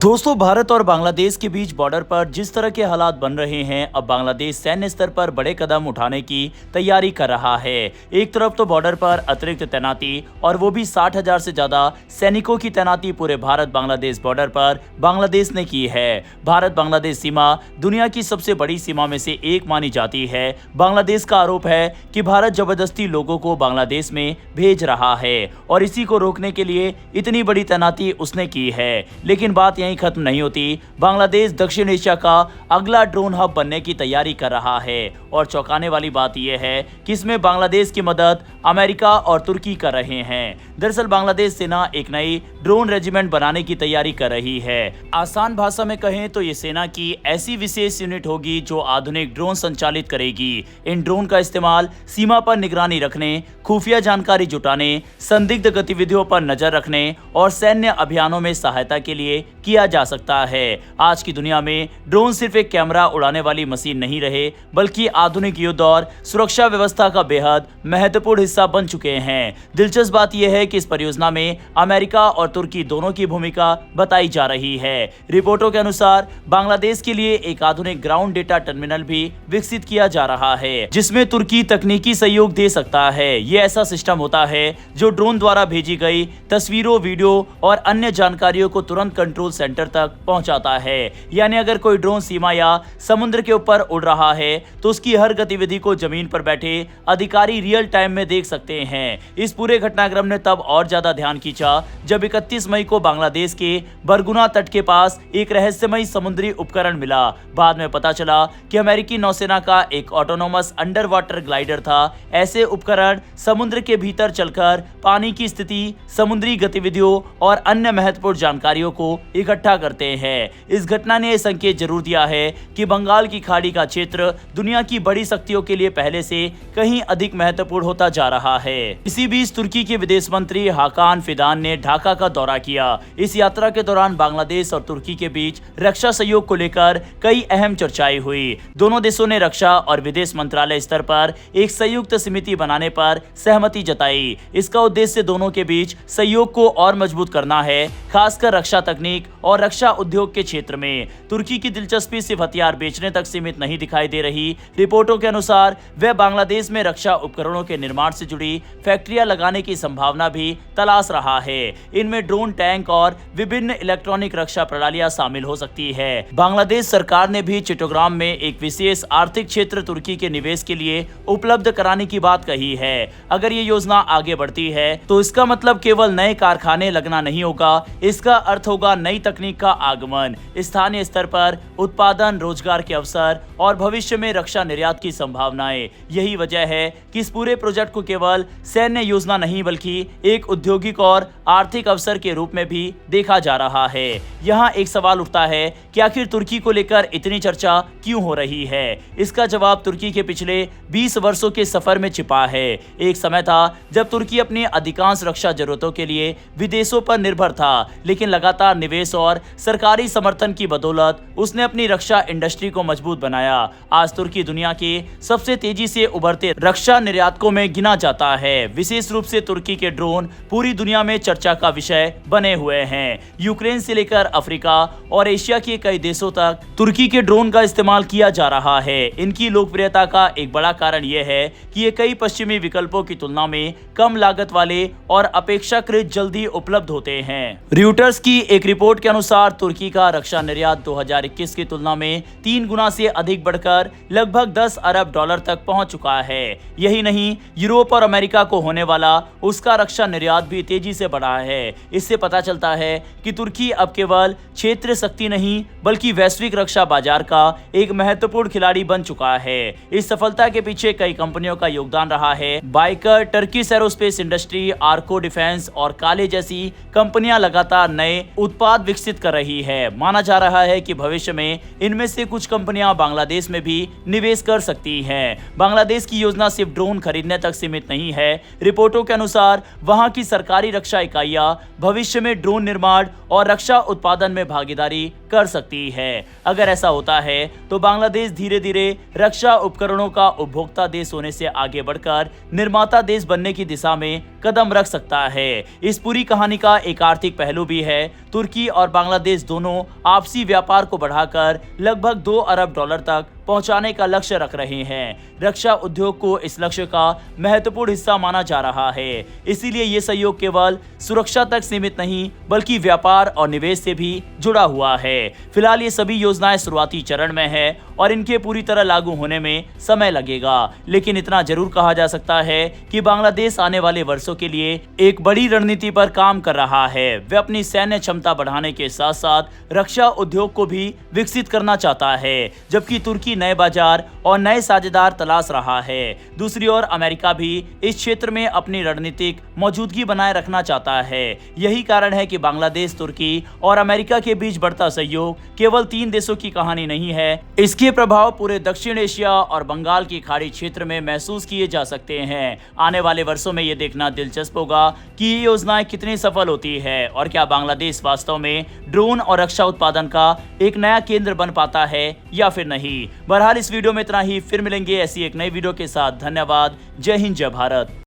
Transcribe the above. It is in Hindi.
दोस्तों, भारत और बांग्लादेश के बीच बॉर्डर पर जिस तरह के हालात बन रहे हैं, अब बांग्लादेश सैन्य स्तर पर बड़े कदम उठाने की तैयारी कर रहा है। एक तरफ तो बॉर्डर पर अतिरिक्त तैनाती और वो भी 60,000 से ज्यादा सैनिकों की तैनाती पूरे भारत बांग्लादेश बॉर्डर पर बांग्लादेश ने की है। भारत बांग्लादेश सीमा दुनिया की सबसे बड़ी सीमा में से एक मानी जाती है। बांग्लादेश का आरोप है कि भारत जबरदस्ती लोगों को बांग्लादेश में भेज रहा है और इसी को रोकने के लिए इतनी बड़ी तैनाती उसने की है। लेकिन बात खत्म नहीं होती। बांग्लादेश दक्षिण एशिया का अगला ड्रोन हब बनने की तैयारी कर रहा है और चौंकाने वाली बात यह है कि इसमें बांग्लादेश की मदद अमेरिका और तुर्की कर रहे हैं। दरअसल बांग्लादेश सेना एक नई ड्रोन रेजिमेंट बनाने की तैयारी कर रही है। आसान भाषा में कहें तो ये सेना की ऐसी विशेष यूनिट होगी जो आधुनिक ड्रोन संचालित करेगी। इन ड्रोन का इस्तेमाल सीमा पर निगरानी रखने, खुफिया जानकारी जुटाने, संदिग्ध गतिविधियों पर नजर रखने और सैन्य अभियानों में सहायता के लिए किया जा सकता है। आज की दुनिया में ड्रोन सिर्फ एक कैमरा उड़ाने वाली मशीन नहीं रहे, बल्कि आधुनिक युद्ध और सुरक्षा व्यवस्था का बेहद महत्वपूर्ण हिस्सा बन चुके हैं। दिलचस्प बात यह है कि इस परियोजना में अमेरिका और तुर्की दोनों की भूमिका बताई जा रही है। रिपोर्टों के अनुसार बांग्लादेश के लिए एक आधुनिक ग्राउंड डेटा टर्मिनल भी विकसित किया जा रहा है, जिसमें तुर्की तकनीकी सहयोग दे सकता है। ये ऐसा सिस्टम होता है जो ड्रोन द्वारा भेजी गई तस्वीरों, वीडियो और अन्य जानकारियों को तुरंत कंट्रोल सेंटर तक पहुंचाता है। यानी अगर कोई ड्रोन सीमा या समुद्र के ऊपर उड़ रहा है तो उसकी हर गतिविधि को जमीन पर बैठे अधिकारी रियल टाइम में देख सकते हैं। इस पूरे घटनाक्रम ने तब और ज्यादा ध्यान खींचा जब 31 मई को बांग्लादेश के बरगुना तट के पास एक रहस्यमयी समुद्री उपकरण मिला। बाद में पता चला कि अमेरिकी नौसेना का एक ऑटोनोमस अंडर वाटर ग्लाइडर था। ऐसे उपकरण समुद्र के भीतर चलकर पानी की स्थिति, समुद्री गतिविधियों और अन्य महत्वपूर्ण जानकारियों को इकट्ठा करते हैं। इस घटना ने यह संकेत जरूर दिया है कि बंगाल की खाड़ी का क्षेत्र दुनिया की बड़ी शक्तियों के लिए पहले से कहीं अधिक महत्वपूर्ण होता जा रहा है। इसी बीच तुर्की के विदेश मंत्री हाकान फिदान ने ढाका का दौरा किया। इस यात्रा के दौरान बांग्लादेश और तुर्की के बीच रक्षा सहयोग को लेकर कई अहम चर्चाएं हुई। दोनों देशों ने रक्षा और विदेश मंत्रालय स्तर पर एक संयुक्त समिति बनाने पर सहमति जताई। इसका उद्देश्य दोनों के बीच सहयोग को और मजबूत करना है, खासकर रक्षा तकनीक और रक्षा उद्योग के क्षेत्र में। तुर्की की दिलचस्पी सिर्फ हथियार बेचने तक सीमित नहीं दिखाई दे रही। रिपोर्टों के अनुसार वह बांग्लादेश में रक्षा उपकरणों के निर्माण से जुड़ी फैक्ट्रियां लगाने की संभावना भी तलाश रहा है। इनमें ड्रोन, टैंक और विभिन्न इलेक्ट्रॉनिक रक्षा प्रणालियां शामिल हो सकती है। बांग्लादेश सरकार ने भी चिट्टोग्राम में एक विशेष आर्थिक क्षेत्र तुर्की के निवेश के लिए उपलब्ध कराने की बात कही है। अगर ये योजना आगे बढ़ती है तो इसका मतलब केवल नए कारखाने लगना नहीं होगा, इसका अर्थ होगा नई तकनीक का आगमन, स्थानीय स्तर पर उत्पादन, रोजगार के अवसर और भविष्य में रक्षा निर्यात की संभावनाएं। यही वजह है कि इस पूरे प्रोजेक्ट को केवल सैन्य योजना नहीं बल्कि एक औद्योगिक और आर्थिक अवसर के रूप में भी देखा जा रहा है। यहाँ एक सवाल उठता है कि आखिर तुर्की को लेकर इतनी चर्चा क्यों हो रही है? इसका जवाब तुर्की के पिछले 20 वर्षों के सफर में छिपा है। एक समय था जब तुर्की अपनी अधिकांश रक्षा जरूरतों के लिए विदेशों पर निर्भर था, लेकिन लगातार निवेश और सरकारी समर्थन की बदौलत उसने अपनी रक्षा इंडस्ट्री को मजबूत बनाया। आज तुर्की दुनिया के सबसे तेजी से उभरते रक्षा निर्यातकों में गिना जाता है। विशेष रूप से तुर्की के ड्रोन पूरी दुनिया में चर्चा का विषय बने हुए हैं। यूक्रेन से लेकर अफ्रीका और एशिया के कई देशों तक तुर्की के ड्रोन का इस्तेमाल किया जा रहा है। इनकी लोकप्रियता का एक बड़ा कारण यह है कि ये कई पश्चिमी विकल्पों की तुलना में कम लागत वाले और अपेक्षाकृत जल्दी उपलब्ध होते हैं। रॉयटर्स की एक रिपोर्ट के अनुसार तुर्की का रक्षा निर्यात 2021 की तुलना में 3 गुना से अधिक बढ़कर लगभग 10 अरब डॉलर तक पहुंच चुका है। यही नहीं, यूरोप और अमेरिका को होने वाला उसका रक्षा निर्यात भी तेजी से बढ़ा है। इससे पता चलता है कि तुर्की अब केवल क्षेत्रीय शक्ति नहीं बल्कि वैश्विक रक्षा बाजार का एक महत्वपूर्ण खिलाड़ी बन चुका है। इस सफलता के पीछे कई कंपनियों का योगदान रहा है। बाइकर, टर्किश एरोस्पेस इंडस्ट्री, आर्को डिफेंस और काले जैसी कंपनियां लगातार नए उत्पाद विकसित कर रही है। माना जा रहा है कि भविष्य में इनमें से कुछ कंपनियां बांग्लादेश में भी निवेश कर सकती हैं। बांग्लादेश की योजना सिर्फ ड्रोन खरीदने तक सीमित सीमित नहीं है। रिपोर्टों के अनुसार वहां की सरकारी रक्षा इकाइयां भविष्य में ड्रोन निर्माण और रक्षा उत्पादन में भागीदारी कर सकती है। अगर ऐसा होता है तो बांग्लादेश धीरे धीरे रक्षा उपकरणों का उपभोक्ता देश होने से आगे बढ़कर निर्माता देश बनने की दिशा में कदम रख सकता है। इस पूरी कहानी का एक आर्थिक पहलू भी है। तुर्की और बांग्लादेश दोनों आपसी व्यापार को बढ़ाकर लगभग 2 अरब डॉलर तक पहुंचाने का लक्ष्य रख रहे हैं। रक्षा उद्योग को इस लक्ष्य का महत्वपूर्ण हिस्सा माना जा रहा है। इसीलिए ये सहयोग केवल सुरक्षा तक सीमित नहीं बल्कि व्यापार और निवेश से भी जुड़ा हुआ है। फिलहाल ये सभी योजनाएं शुरुआती चरण में है और इनके पूरी तरह लागू होने में समय लगेगा, लेकिन इतना जरूर कहा जा सकता है कि बांग्लादेश आने वाले वर्षों के लिए एक बड़ी रणनीति पर काम कर रहा है। वे अपनी सैन्य क्षमता बढ़ाने के साथ साथ रक्षा उद्योग को भी विकसित करना चाहता है, जबकि तुर्की नए बाजार और नए साझेदार तलाश रहा है। दूसरी ओर अमेरिका भी इस क्षेत्र में अपनी रणनीतिक मौजूदगी बनाए रखना चाहता है। यही कारण है कि बांग्लादेश, तुर्की और अमेरिका के बीच बढ़ता सहयोग केवल 3 देशों की कहानी नहीं है। इसके प्रभाव पूरे दक्षिण एशिया और बंगाल की खाड़ी क्षेत्र में महसूस किए जा सकते हैं। आने वाले वर्षों में यह देखना दिलचस्प होगा कि ये योजनाएं कितनी सफल होती है और क्या बांग्लादेश वास्तव में ड्रोन और रक्षा उत्पादन का एक नया केंद्र बन पाता है या फिर नहीं। बहरहाल इस वीडियो में इतना ही। फिर मिलेंगे ऐसी एक नई वीडियो के साथ। धन्यवाद। जय हिंद, जय भारत।